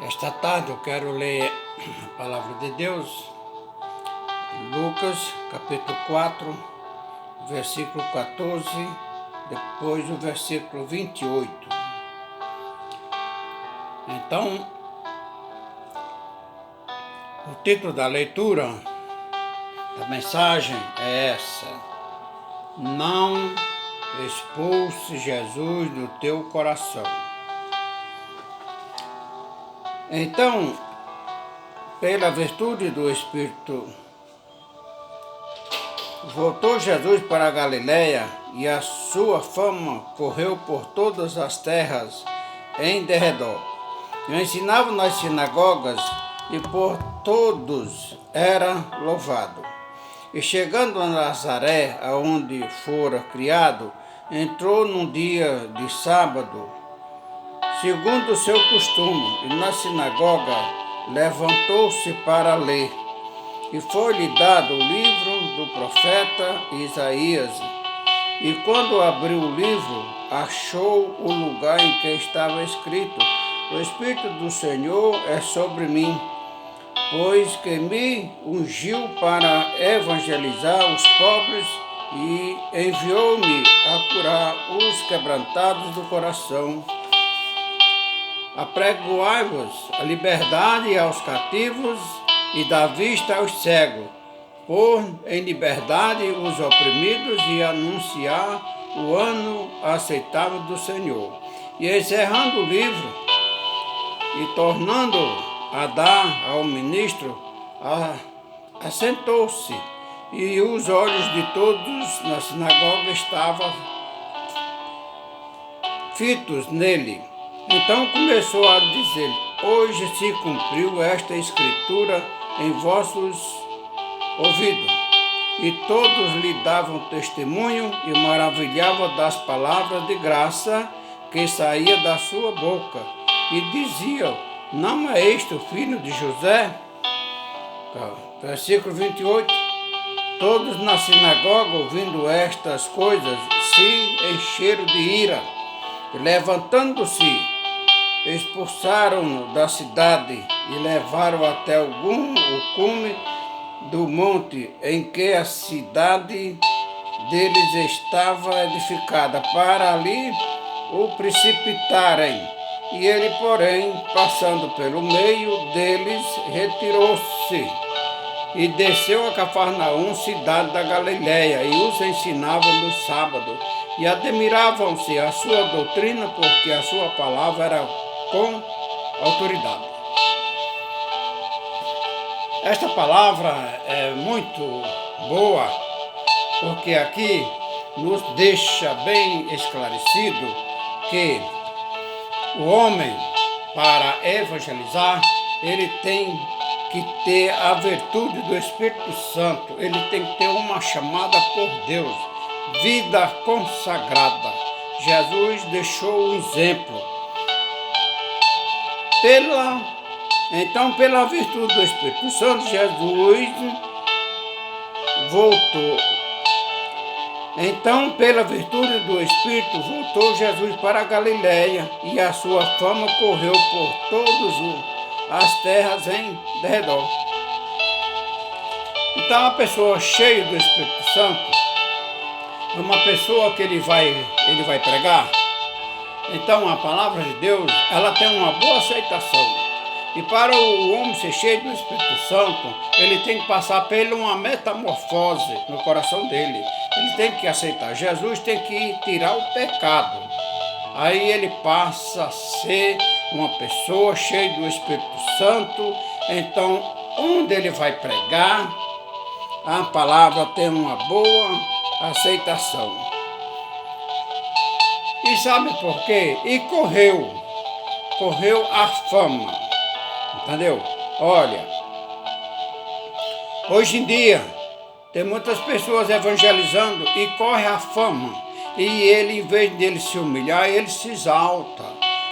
Esta tarde eu quero ler a palavra de Deus, Lucas capítulo 4, versículo 14, depois o versículo 28. Então, o título da leitura da mensagem é essa: não expulse Jesus do teu coração. Então, pela virtude do Espírito, voltou Jesus para a Galiléia e a sua fama correu por todas as terras em derredor. E ensinava nas sinagogas e por todos era louvado. E chegando a Nazaré, aonde fora criado, entrou num dia de sábado, segundo o seu costume, e na sinagoga levantou-se para ler. E foi-lhe dado o livro do profeta Isaías. E quando abriu o livro, achou o lugar em que estava escrito: o Espírito do Senhor é sobre mim, pois que me ungiu para evangelizar os pobres e enviou-me a curar os quebrantados do coração, apregoai-vos a liberdade aos cativos e dar vista aos cegos, pôr em liberdade os oprimidos e anunciar o ano aceitável do Senhor. E encerrando o livro e tornando a dar ao ministro, assentou-se, e os olhos de todos na sinagoga estavam fitos nele. Então começou a dizer: hoje se cumpriu esta escritura em vossos ouvidos. E todos lhe davam testemunho e maravilhavam das palavras de graça que saía da sua boca. E diziam: não é este o filho de José? Versículo 28. Todos na sinagoga, ouvindo estas coisas, se encheram de ira. E levantando-se, expulsaram-no da cidade e levaram até o cume do monte em que a cidade deles estava edificada, para ali o precipitarem. E ele, porém, passando pelo meio deles, retirou-se e desceu a Cafarnaum, cidade da Galiléia, e os ensinava no sábado. E admiravam-se a sua doutrina, porque a sua palavra era com autoridade. Esta palavra é muito boa, porque aqui nos deixa bem esclarecido que o homem, para evangelizar, ele tem que ter a virtude do Espírito Santo, ele tem que ter uma chamada por Deus, vida consagrada. Jesus deixou um exemplo. Então, pela virtude do Espírito Santo, Jesus voltou. Então, pela virtude do Espírito, voltou Jesus para a Galiléia, e a sua fama correu por todas as terras em derredor. Então, a pessoa cheia do Espírito Santo é uma pessoa que ele vai pregar. Então, a palavra de Deus, ela tem uma boa aceitação. E para o homem ser cheio do Espírito Santo, ele tem que passar por uma metamorfose no coração dele. Ele tem que aceitar. Jesus tem que tirar o pecado. Aí ele passa a ser uma pessoa cheia do Espírito Santo. Então, onde ele vai pregar, a palavra tem uma boa aceitação. E sabe por quê? E correu a fama. Entendeu? Olha, hoje em dia tem muitas pessoas evangelizando e corre a fama. E ele, em vez de ele se humilhar, ele se exalta.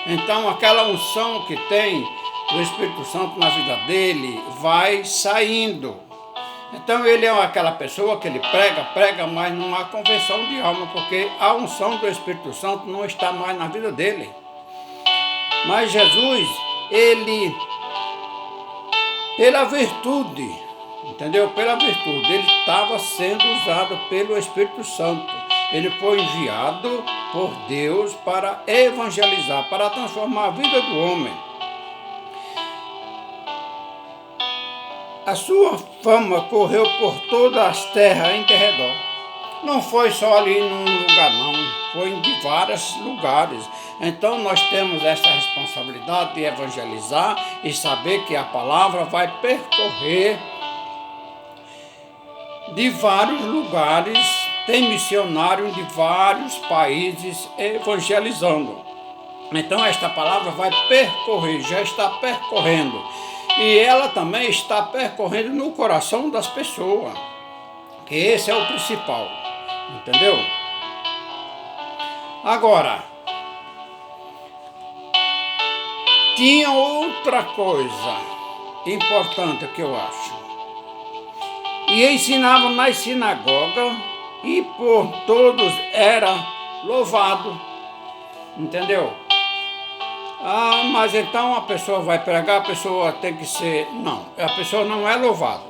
Então aquela unção que tem do Espírito Santo na vida dele vai saindo. Então ele é aquela pessoa que ele prega, mas não há conversão de alma, porque a unção do Espírito Santo não está mais na vida dele. Mas Jesus, ele, pela virtude, entendeu? Pela virtude, ele estava sendo usado pelo Espírito Santo. Ele foi enviado por Deus para evangelizar, para transformar a vida do homem. A sua fama correu por todas as terras em redor. Não foi só ali num lugar, não. Foi em vários lugares. Então nós temos essa responsabilidade de evangelizar e saber que a palavra vai percorrer de vários lugares. Tem missionário de vários países evangelizando. Então esta palavra vai percorrer, já está percorrendo. E ela também está percorrendo no coração das pessoas. Que esse é o principal. Entendeu? Agora, tinha outra coisa importante que eu acho. E ensinavam nas sinagogas e por todos era louvado. Entendeu? Ah, mas então a pessoa vai pregar, a pessoa tem que ser... Não, a pessoa não é louvada.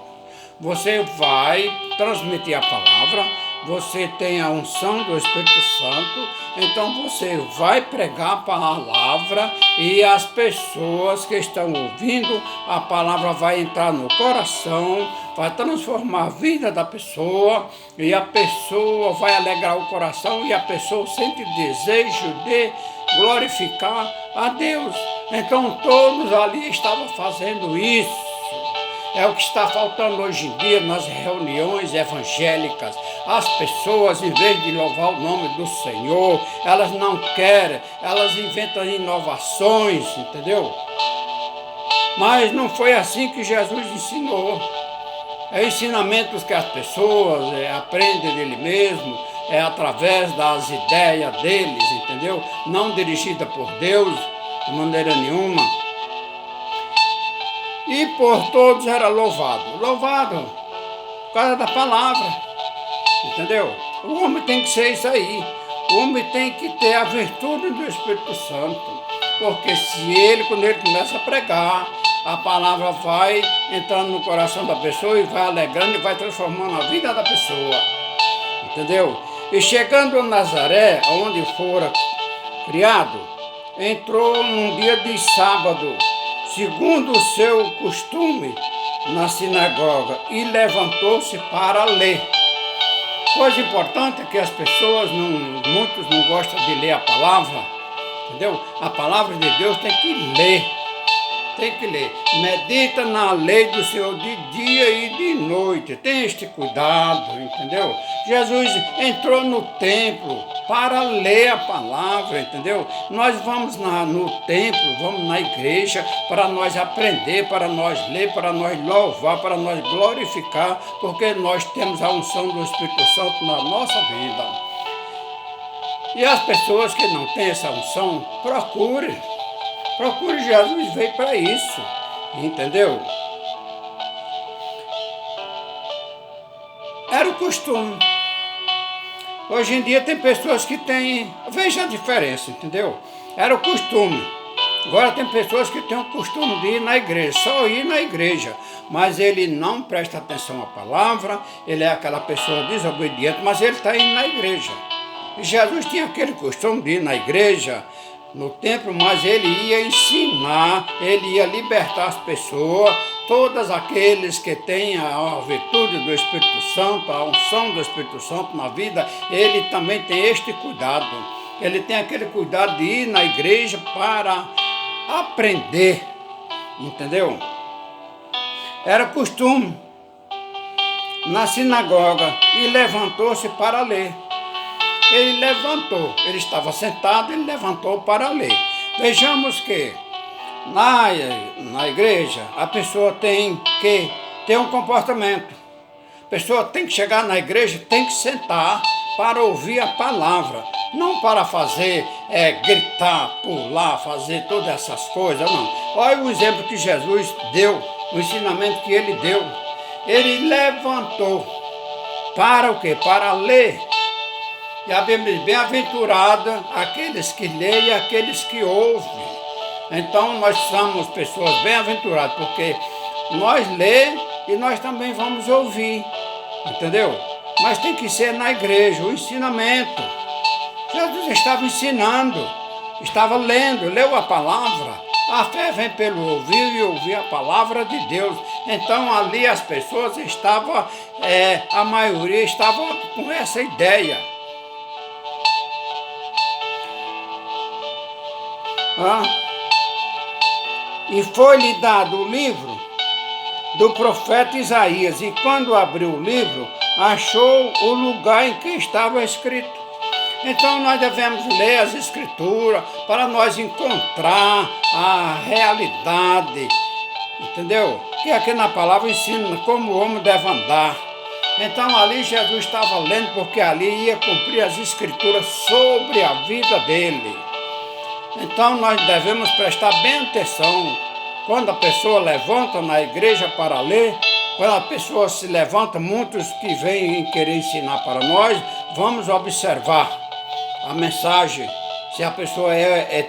Você vai transmitir a palavra, você tem a unção do Espírito Santo, então você vai pregar a palavra e as pessoas que estão ouvindo, a palavra vai entrar no coração, vai transformar a vida da pessoa e a pessoa vai alegrar o coração e a pessoa sente desejo de glorificar a Deus. Então todos ali estavam fazendo isso. É o que está faltando hoje em dia nas reuniões evangélicas. As pessoas, em vez de louvar o nome do Senhor, elas não querem, elas inventam inovações, entendeu? Mas não foi assim que Jesus ensinou. É ensinamentos que as pessoas aprendem dele mesmo, é através das ideias deles, entendeu? Não dirigida por Deus de maneira nenhuma. E por todos era louvado. Louvado por causa da palavra. Entendeu? O homem tem que ser isso aí. O homem tem que ter a virtude do Espírito Santo. Porque se ele, quando ele começa a pregar, a palavra vai entrando no coração da pessoa e vai alegrando e vai transformando a vida da pessoa. Entendeu? E chegando a Nazaré, onde fora criado, entrou num dia de sábado, segundo o seu costume, na sinagoga, e levantou-se para ler. Coisa importante é que as pessoas, muitos não gostam de ler a palavra, entendeu? A palavra de Deus tem que ler. Tem que ler. Medita na lei do Senhor de dia e de noite. Tem este cuidado, entendeu? Jesus entrou no templo para ler a palavra, entendeu? Nós vamos no templo, vamos na igreja para nós aprender, para nós ler, para nós louvar, para nós glorificar, porque nós temos a unção do Espírito Santo na nossa vida. E as pessoas que não têm essa unção, procure Jesus, veio para isso, entendeu? Era o costume. Hoje em dia tem pessoas que têm, veja a diferença, entendeu? Era o costume. Agora tem pessoas que têm o costume de ir na igreja, só ir na igreja, mas ele não presta atenção à palavra, ele é aquela pessoa desobediente, mas ele está indo na igreja. E Jesus tinha aquele costume de ir na igreja, no templo, mas ele ia ensinar, ele ia libertar as pessoas, todos aqueles que têm a virtude do Espírito Santo, a unção do Espírito Santo na vida, ele também tem este cuidado. Ele tem aquele cuidado de ir na igreja para aprender, entendeu? Era costume na sinagoga e levantou-se para ler. Ele levantou, ele estava sentado, ele levantou para ler. Vejamos que na igreja a pessoa tem que ter um comportamento. A pessoa tem que chegar na igreja, tem que sentar para ouvir a palavra. Não para fazer, gritar, pular, fazer todas essas coisas, não. Olha o exemplo que Jesus deu, o ensinamento que ele deu. Ele levantou para o quê? Para ler. E a Bíblia diz, bem-aventurada aqueles que leem e aqueles que ouvem Então nós somos pessoas bem-aventuradas, porque nós lemos e nós também vamos ouvir, entendeu? Mas tem que ser na igreja, o ensinamento. Jesus estava ensinando, estava lendo, leu a palavra. A fé vem pelo ouvir e ouvir a palavra de Deus. Então ali as pessoas estavam, a maioria estava com essa ideia. E foi-lhe dado o livro do profeta Isaías, e quando abriu o livro, achou o lugar em que estava escrito. Então nós devemos ler as escrituras para nós encontrar a realidade, entendeu? Que aqui na palavra ensina como o homem deve andar. Então ali Jesus estava lendo, porque ali ia cumprir as escrituras sobre a vida dele. Então nós devemos prestar bem atenção quando a pessoa levanta na igreja para ler. Quando a pessoa se levanta, muitos que vêm querer ensinar para nós, vamos observar a mensagem, se a pessoa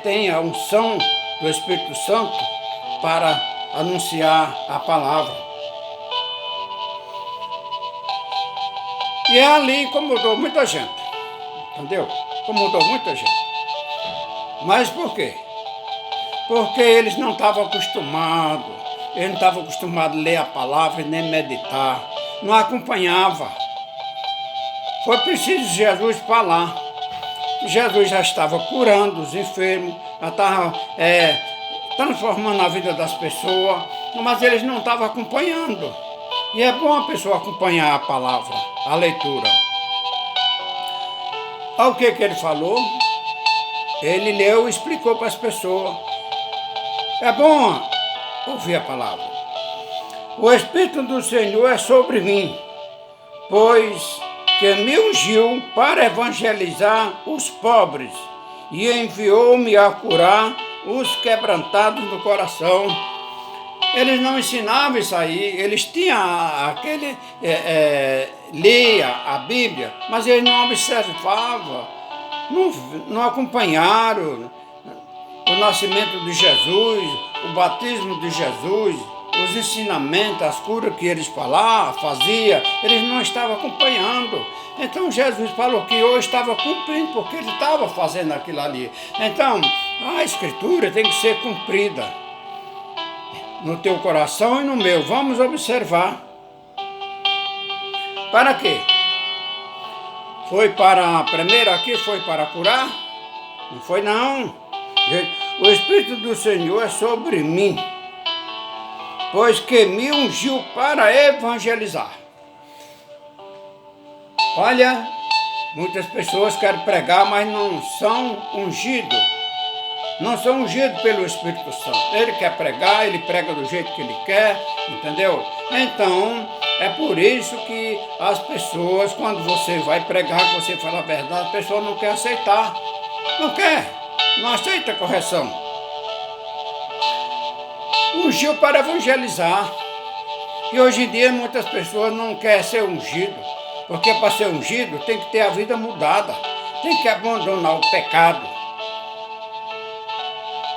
tem a unção do Espírito Santo para anunciar a palavra. E ali incomodou muita gente, entendeu? Incomodou muita gente. Mas por quê? Porque eles não estavam acostumados, a ler a palavra e nem meditar, não acompanhava. Foi preciso Jesus falar. Jesus já estava curando os enfermos, já estava transformando a vida das pessoas, mas eles não estavam acompanhando. E é bom a pessoa acompanhar a palavra, a leitura. Ao que ele falou? Ele leu e explicou para as pessoas. É bom ouvir a palavra. O Espírito do Senhor é sobre mim, pois que me ungiu para evangelizar os pobres e enviou-me a curar os quebrantados do coração. Eles não ensinavam isso aí, eles tinham lia a Bíblia, mas eles não observavam, não acompanharam o nascimento de Jesus, o batismo de Jesus, os ensinamentos, as curas que eles faziam, eles não estavam acompanhando. Então Jesus falou que eu estava cumprindo, porque ele estava fazendo aquilo ali. Então, a Escritura tem que ser cumprida no teu coração e no meu. Vamos observar. Para quê? Primeiro aqui foi para curar? Não foi não. O Espírito do Senhor é sobre mim, pois que me ungiu para evangelizar. Olha, muitas pessoas querem pregar, mas não são ungidos. Não são ungidos pelo Espírito Santo. Ele quer pregar, ele prega do jeito que ele quer, entendeu? Então, é por isso que as pessoas, quando você vai pregar, você fala a verdade, a pessoa não quer aceitar. Não quer, não aceita a correção. Ungiu para evangelizar. E hoje em dia muitas pessoas não querem ser ungido, porque para ser ungido tem que ter a vida mudada, tem que abandonar o pecado.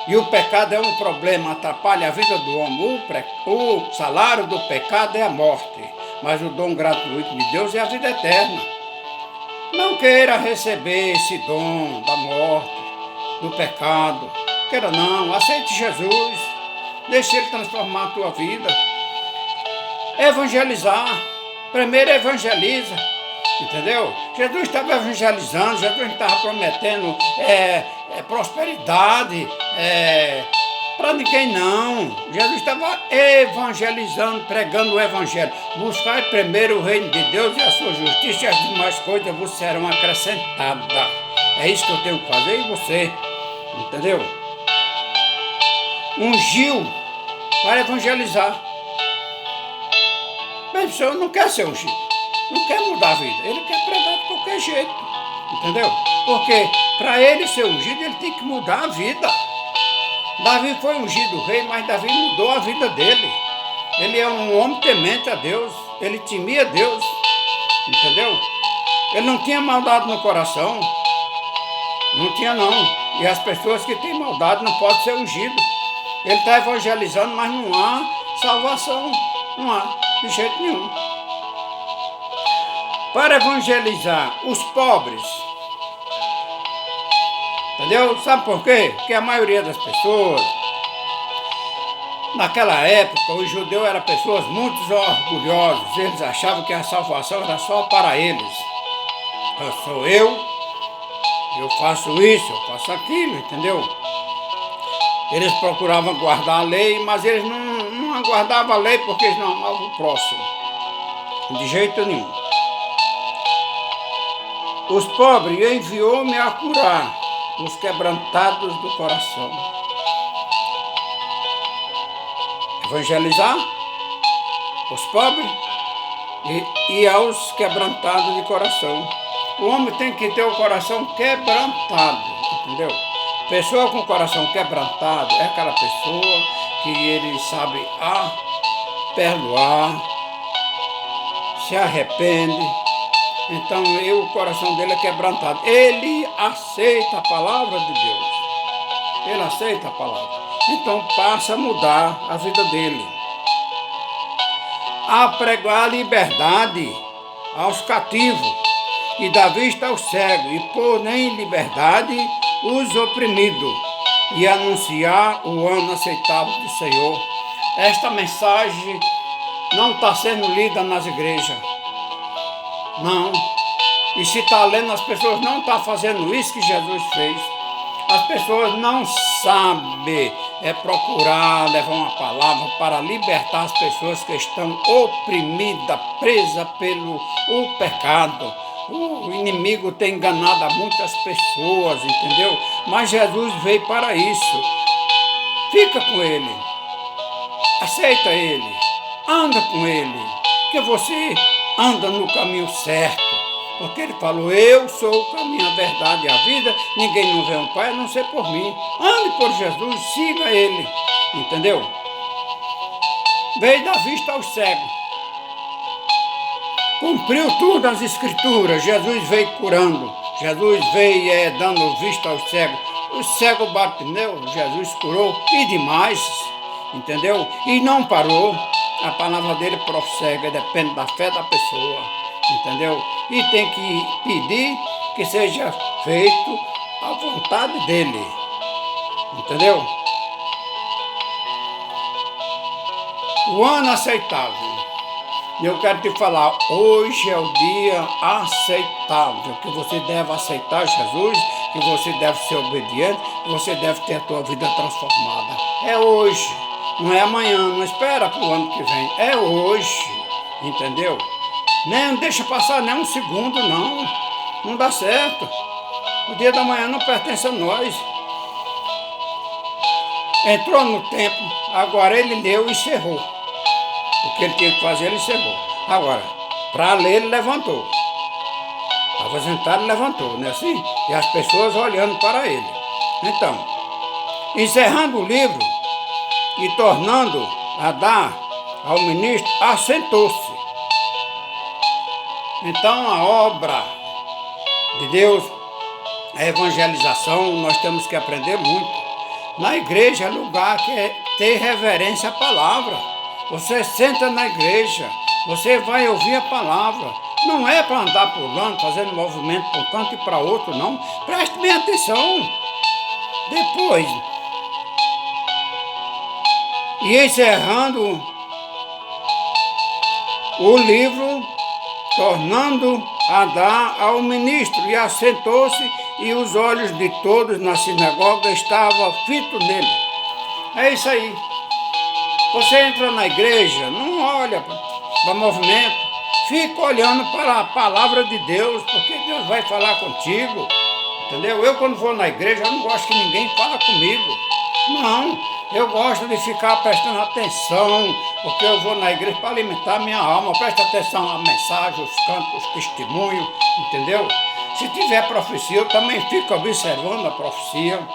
E o pecado é um problema, atrapalha a vida do homem. O salário do pecado é a morte, mas o dom gratuito de Deus é a vida eterna. Não queira receber esse dom da morte, do pecado. Queira não, aceite Jesus. Deixe ele transformar a tua vida. Evangelizar. Primeiro evangeliza. Entendeu? Jesus estava evangelizando, Jesus estava prometendo prosperidade para ninguém não. Jesus estava evangelizando, pregando o evangelho. Buscai primeiro o reino de Deus e a sua justiça, e as demais coisas vos serão acrescentadas. É isso que eu tenho que fazer e você. Entendeu? Ungiu para evangelizar. Mas o senhor não quer ser ungido, não quer mudar a vida, ele quer pregar de qualquer jeito, entendeu? Porque para ele ser ungido, ele tem que mudar a vida. Davi foi ungido rei, mas Davi mudou a vida dele. Ele é um homem temente a Deus, ele temia Deus, entendeu? Ele não tinha maldade no coração, não tinha não. E as pessoas que têm maldade não podem ser ungidas. Ele está evangelizando, mas não há salvação. Não há, de jeito nenhum. Para evangelizar os pobres, entendeu? Sabe por quê? Porque a maioria das pessoas, naquela época, os judeus eram pessoas muito orgulhosos. Eles achavam que a salvação era só para eles. Eu sou eu faço isso, eu faço aquilo, entendeu? Eles procuravam guardar a lei, mas eles não guardavam a lei porque eles não amavam o próximo. De jeito nenhum. Os pobres enviou-me a curar os quebrantados do coração. Evangelizar os pobres e aos quebrantados de coração. O homem tem que ter o coração quebrantado, entendeu? Pessoa com o coração quebrantado é aquela pessoa que ele sabe perdoar, se arrepende. Então o coração dele é quebrantado. Ele aceita a palavra de Deus. Ele aceita a palavra. Então passa a mudar a vida dele. A pregar a liberdade aos cativos e dar vista aos cegos e pôr em liberdade os oprimidos e anunciar o ano aceitável do Senhor. Esta mensagem não está sendo lida nas igrejas. Não. E se está lendo, as pessoas não estão fazendo isso que Jesus fez. As pessoas não sabem procurar levar uma palavra para libertar as pessoas que estão oprimidas, presas pelo pecado. O inimigo tem enganado muitas pessoas, entendeu? Mas Jesus veio para isso. Fica com ele. Aceita ele. Anda com ele. Que você anda no caminho certo. Porque ele falou, eu sou o caminho, a verdade e a vida. Ninguém não vê um Pai a não ser por mim. Ande por Jesus, siga ele. Entendeu? Veio dar vista aos cegos. Cumpriu tudo as escrituras. Jesus veio curando. Jesus veio dando vista aos cegos. O cego Bartimeu, Jesus curou e demais. Entendeu? E não parou. A palavra dele prossegue, depende da fé da pessoa. Entendeu? E tem que pedir que seja feito a vontade dele. Entendeu? O ano aceitável. Eu quero te falar, hoje é o dia aceitável, que você deve aceitar Jesus, que você deve ser obediente, que você deve ter a tua vida transformada. É hoje, não é amanhã, não espera para o ano que vem, é hoje, entendeu? Nem deixa passar nem um segundo, não dá certo. O dia da manhã não pertence a nós. Entrou no tempo, agora ele leu e encerrou. O que ele tinha que fazer, ele encerrou. Agora, para ler, ele levantou. Estava sentado e levantou, não é assim? E as pessoas olhando para ele. Então, encerrando o livro e tornando a dar ao ministro, assentou-se. Então, a obra de Deus, a evangelização, nós temos que aprender muito. Na igreja é lugar que é ter reverência à palavra. Você senta na igreja, você vai ouvir a palavra. Não é para andar pulando, fazendo movimento para um canto e para outro, não. Preste bem atenção. Depois, e encerrando o livro, tornando a dar ao ministro, e assentou-se, e os olhos de todos na sinagoga estavam fitos nele. É isso aí. Você entra na igreja, não olha para movimento, fica olhando para a palavra de Deus, porque Deus vai falar contigo, entendeu? Eu quando vou na igreja, eu não gosto que ninguém fale comigo, não, eu gosto de ficar prestando atenção, porque eu vou na igreja para alimentar minha alma, presta atenção à mensagem, os cantos, os testemunhos, entendeu? Se tiver profecia, eu também fico observando a profecia.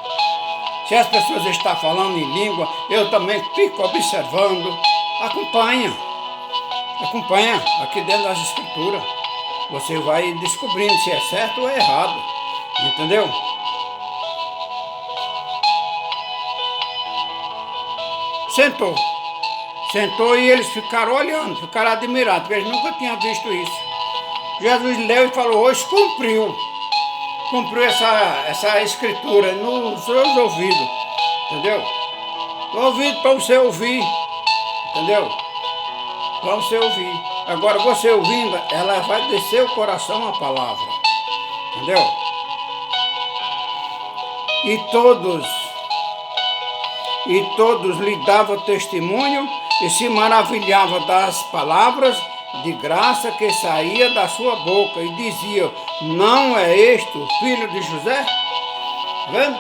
Se as pessoas estão falando em língua, eu também fico observando. Acompanha aqui dentro das escrituras. Você vai descobrindo se é certo ou é errado. Entendeu? sentou. Sentou e eles ficaram olhando, ficaram admirados, porque eles nunca tinham visto isso. Jesus leu e falou, hoje cumpriu essa escritura nos seus ouvidos, entendeu? Ouvido para você ouvir, entendeu? Para você ouvir. Agora você ouvindo, ela vai descer o coração a palavra, entendeu? E todos lhe davam testemunho e se maravilhavam das palavras de graça que saía da sua boca e dizia, não é este o filho de José? Tá vendo?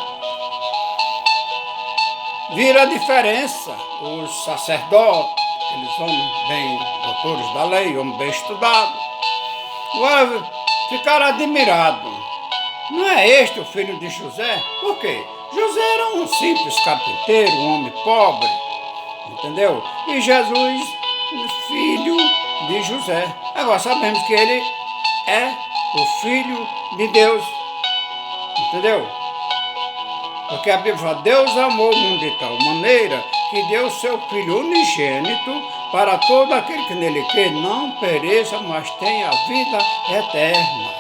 Vira a diferença. Os sacerdotes, aqueles homens bem doutores da lei, homens bem estudados, agora ficaram admirados. Não é este o filho de José? Por quê? José era um simples carpinteiro, um homem pobre, entendeu? E Jesus, filho de José. Agora sabemos que ele é o Filho de Deus, entendeu? Porque a Bíblia fala, Deus amou o mundo de tal maneira que deu seu Filho unigênito para todo aquele que nele crê, não pereça, mas tenha vida eterna.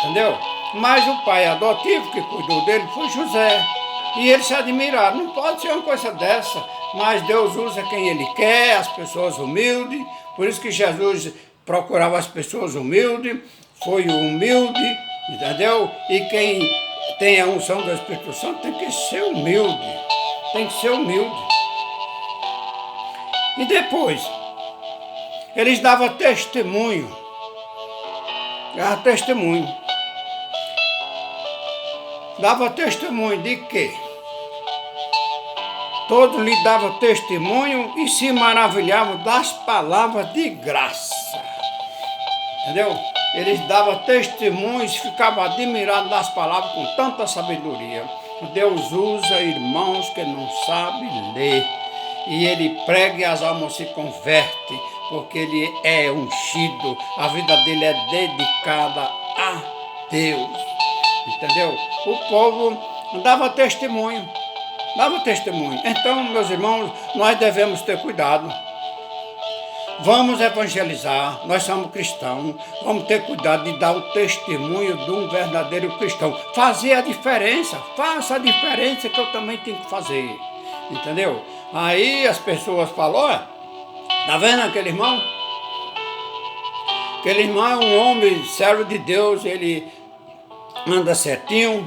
Entendeu? Mas o pai adotivo que cuidou dele foi José. E eles se admiraram, não pode ser uma coisa dessa, mas Deus usa quem Ele quer, as pessoas humildes, por isso que Jesus procurava as pessoas humildes, foi humilde, entendeu? E quem tem a unção do Espírito Santo tem que ser humilde, tem que ser humilde. E depois, eles davam testemunho, dava testemunho de quê? Todos lhe davam testemunho e se maravilhavam das palavras de graça. Entendeu? Eles davam testemunhos, ficavam admirados das palavras com tanta sabedoria. Deus usa irmãos que não sabem ler. E ele prega e as almas se convertem, porque ele é ungido, a vida dele é dedicada a Deus. Entendeu? O povo dava testemunho. Então, meus irmãos, nós devemos ter cuidado. Vamos evangelizar, nós somos cristãos, vamos ter cuidado de dar o testemunho de um verdadeiro cristão. Fazer a diferença, faça a diferença que eu também tenho que fazer. Entendeu? Aí as pessoas falam, olha, tá vendo aquele irmão? Aquele irmão é um homem, servo de Deus, ele anda certinho,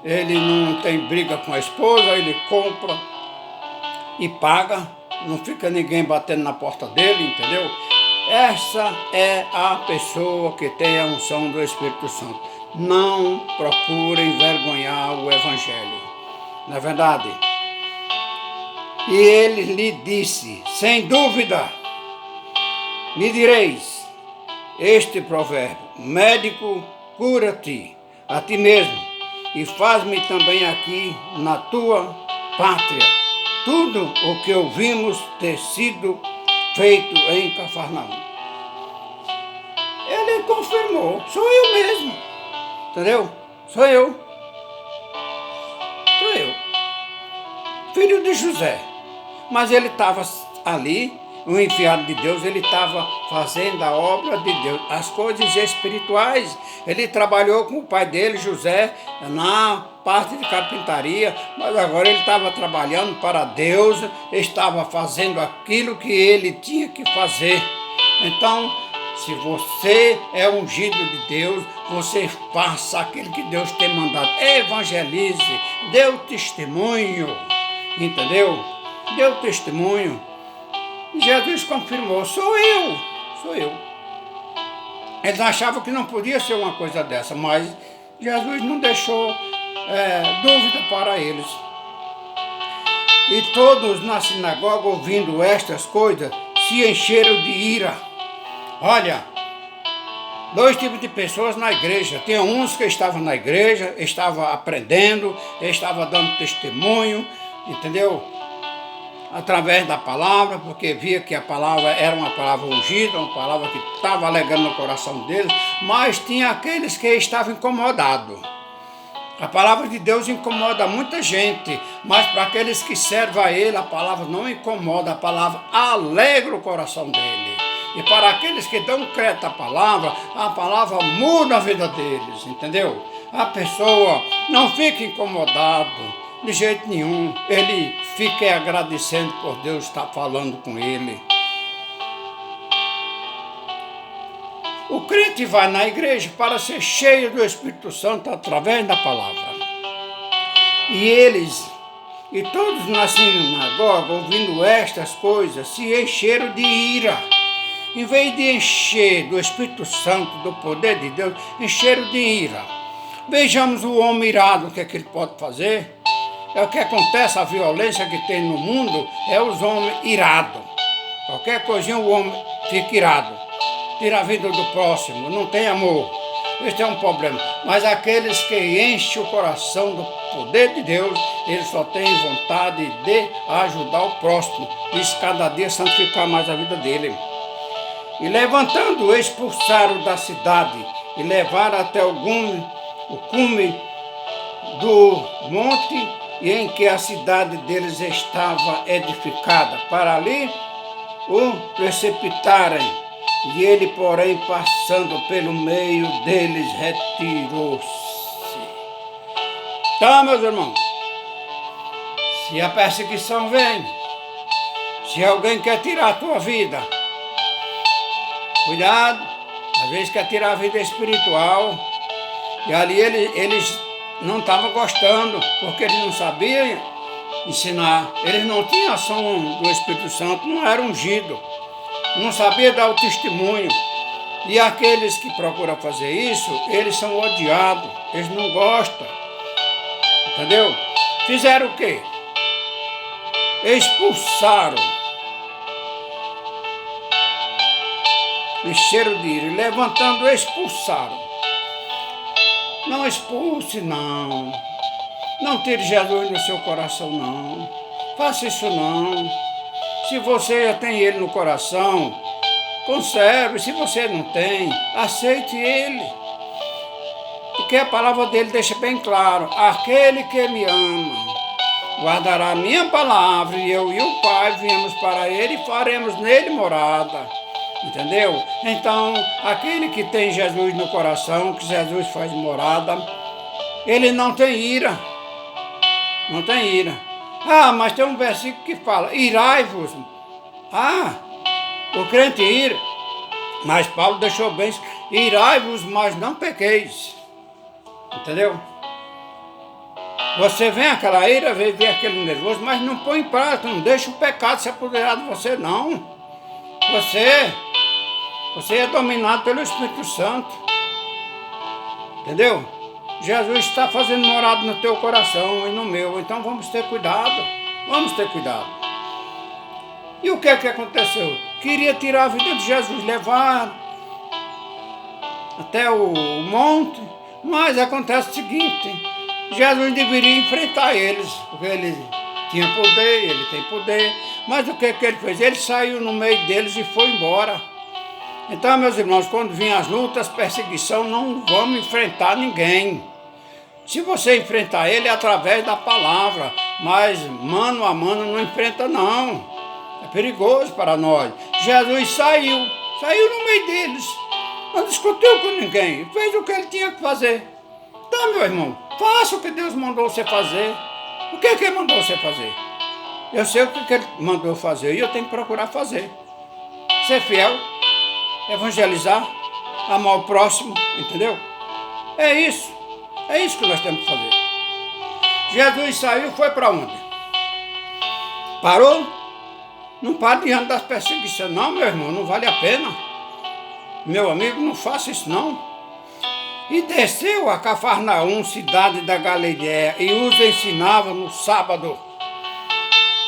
ele não tem briga com a esposa, ele compra e paga, não fica ninguém batendo na porta dele, entendeu? Essa é a pessoa que tem a unção do Espírito Santo. Não procure envergonhar o Evangelho, não é verdade? E ele lhe disse, sem dúvida, me direis este provérbio, médico, cura-te a ti mesmo, e faz-me também aqui na tua pátria tudo o que ouvimos ter sido feito em Cafarnaum. Ele confirmou, sou eu mesmo, entendeu? Sou eu, filho de José. Mas ele estava ali, o enviado de Deus, ele estava fazendo a obra de Deus, as coisas espirituais. Ele trabalhou com o pai dele, José, na parte de carpintaria, mas agora ele estava trabalhando para Deus, estava fazendo aquilo que ele tinha que fazer. Então, se você é ungido de Deus, você faça aquilo que Deus tem mandado. Evangelize, dê o testemunho, entendeu? Dê o testemunho. Jesus confirmou, sou eu. Eles achavam que não podia ser uma coisa dessa, mas Jesus não deixou dúvida para eles. E todos na sinagoga, ouvindo estas coisas, se encheram de ira. Olha, dois tipos de pessoas na igreja. Tinha uns que estavam na igreja, estavam aprendendo, estavam dando testemunho, entendeu? Através da palavra, porque via que a palavra era uma palavra ungida, uma palavra que estava alegrando no coração deles, mas tinha aqueles que estavam incomodados. A palavra de Deus incomoda muita gente, mas para aqueles que servem a Ele, a palavra não incomoda, a palavra alegra o coração dele. E para aqueles que dão crédito à palavra, a palavra muda a vida deles, entendeu? A pessoa não fica incomodado de jeito nenhum, ele fica agradecendo por Deus estar falando com ele. O crente vai na igreja para ser cheio do Espírito Santo através da palavra. E todos na sinagoga, ouvindo estas coisas, se encheram de ira. Em vez de encher do Espírito Santo, do poder de Deus, encheram de ira. Vejamos o homem irado, o que é que ele pode fazer? É o que acontece, a violência que tem no mundo, é os homens irados. Qualquer coisinha o homem fica irado. Tira a vida do próximo, não tem amor. Este é um problema. Mas aqueles que enchem o coração do poder de Deus, eles só têm vontade de ajudar o próximo. Isso cada dia santificar mais a vida dele. E levantando, expulsaram da cidade e levaram até o cume do monte em que a cidade deles estava edificada, para ali o precipitarem. E ele, porém, passando pelo meio deles, retirou-se. Então, meus irmãos, se a perseguição vem, se alguém quer tirar a tua vida, cuidado, às vezes quer tirar a vida espiritual, e ali eles não estavam gostando, porque eles não sabiam ensinar, eles não tinham ação do Espírito Santo, não eram ungidos. Não sabia dar o testemunho. E aqueles que procuram fazer isso, eles são odiados, eles não gostam. Entendeu? Fizeram o quê? Expulsaram. Encheram de ira, levantando, expulsaram. Não expulse, não. Não tire Jesus do seu coração, não. Faça isso, não. Se você já tem ele no coração, conserve. Se você não tem, aceite ele. Porque a palavra dele deixa bem claro: aquele que me ama guardará a minha palavra, e eu e o Pai viemos para ele e faremos nele morada. Entendeu? Então, aquele que tem Jesus no coração, que Jesus faz morada, ele não tem ira. Não tem ira. Ah, mas tem um versículo que fala: irai-vos. Ah, o crente ira. Mas Paulo deixou bem: irai-vos, mas não pequeis. Entendeu? Você vem aquela ira, vem aquele nervoso, mas não põe em prática, não deixa o pecado se apoderar de você, não. Você é dominado pelo Espírito Santo. Entendeu? Jesus está fazendo morada no teu coração e no meu. Então vamos ter cuidado. Vamos ter cuidado. E o que é que aconteceu? Queria tirar a vida de Jesus, levar até o monte. Mas acontece o seguinte: Jesus deveria enfrentar eles, porque ele tinha poder, ele tem poder. Mas o que é que ele fez? Ele saiu no meio deles e foi embora. Então, meus irmãos, quando vêm as lutas, perseguição, não vamos enfrentar ninguém. Se você enfrentar ele, é através da palavra, mas mano a mano não enfrenta, não. É perigoso para nós. Jesus saiu no meio deles, não discutiu com ninguém, fez o que ele tinha que fazer. Então, meu irmão, faça o que Deus mandou você fazer. O que ele mandou você fazer? Eu sei o que ele mandou fazer e eu tenho que procurar fazer. Ser fiel, evangelizar, amar o próximo, entendeu? É isso que nós temos que fazer. Jesus saiu, foi para onde? Parou? Não para diante das perseguições, não, meu irmão, não vale a pena. Meu amigo, não faça isso, não. E desceu a Cafarnaum, cidade da Galiléia, e os ensinava no sábado.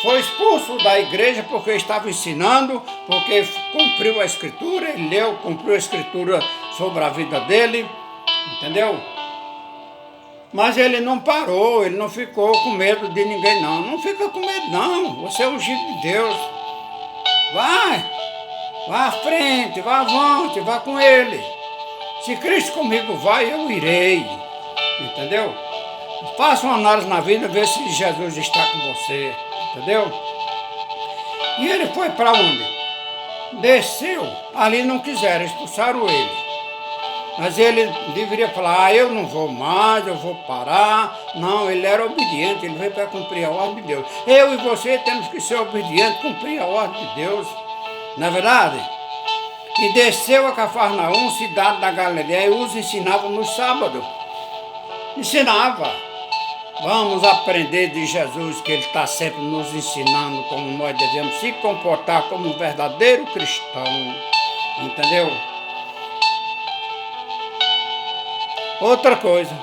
Foi expulso da igreja porque estava ensinando, porque cumpriu a Escritura, ele leu, cumpriu a Escritura sobre a vida dele, entendeu? Mas ele não parou, ele não ficou com medo de ninguém, não. Não fica com medo, não. Você é ungido de Deus. Vá à frente, vá avante, vá com ele. Se Cristo comigo vai, eu irei. Entendeu? Faça uma análise na vida, vê se Jesus está com você, entendeu? E ele foi para onde? Desceu, ali não quiseram, expulsaram ele. Mas ele deveria falar, eu não vou mais, eu vou parar. Não, ele era obediente, ele veio para cumprir a ordem de Deus. Eu e você temos que ser obedientes, cumprir a ordem de Deus. Não é verdade? E desceu a Cafarnaum, cidade da Galileia, e os ensinava no sábado. Ensinava. Vamos aprender de Jesus, que ele está sempre nos ensinando como nós devemos se comportar como um verdadeiro cristão. Entendeu? Outra coisa.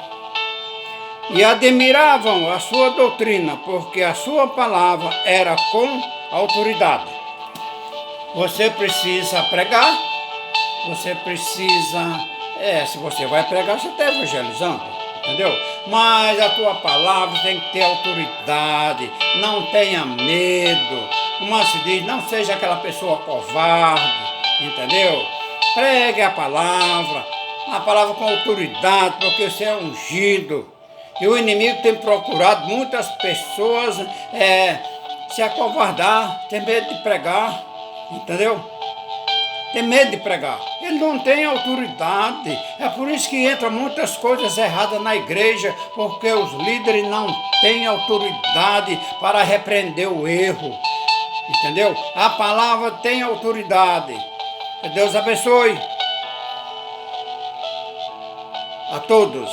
E admiravam a sua doutrina, porque a sua palavra era com autoridade. Você precisa pregar, você precisa... se você vai pregar, você está evangelizando, entendeu? Mas a tua palavra tem que ter autoridade, não tenha medo. Como se diz, não seja aquela pessoa covarde, entendeu? Pregue a palavra com autoridade, porque você é ungido. E o inimigo tem procurado muitas pessoas se acovardar, ter medo de pregar, entendeu? Tem medo de pregar. Ele não tem autoridade. É por isso que entram muitas coisas erradas na igreja, porque os líderes não têm autoridade para repreender o erro. Entendeu? A palavra tem autoridade. Que Deus abençoe a todos.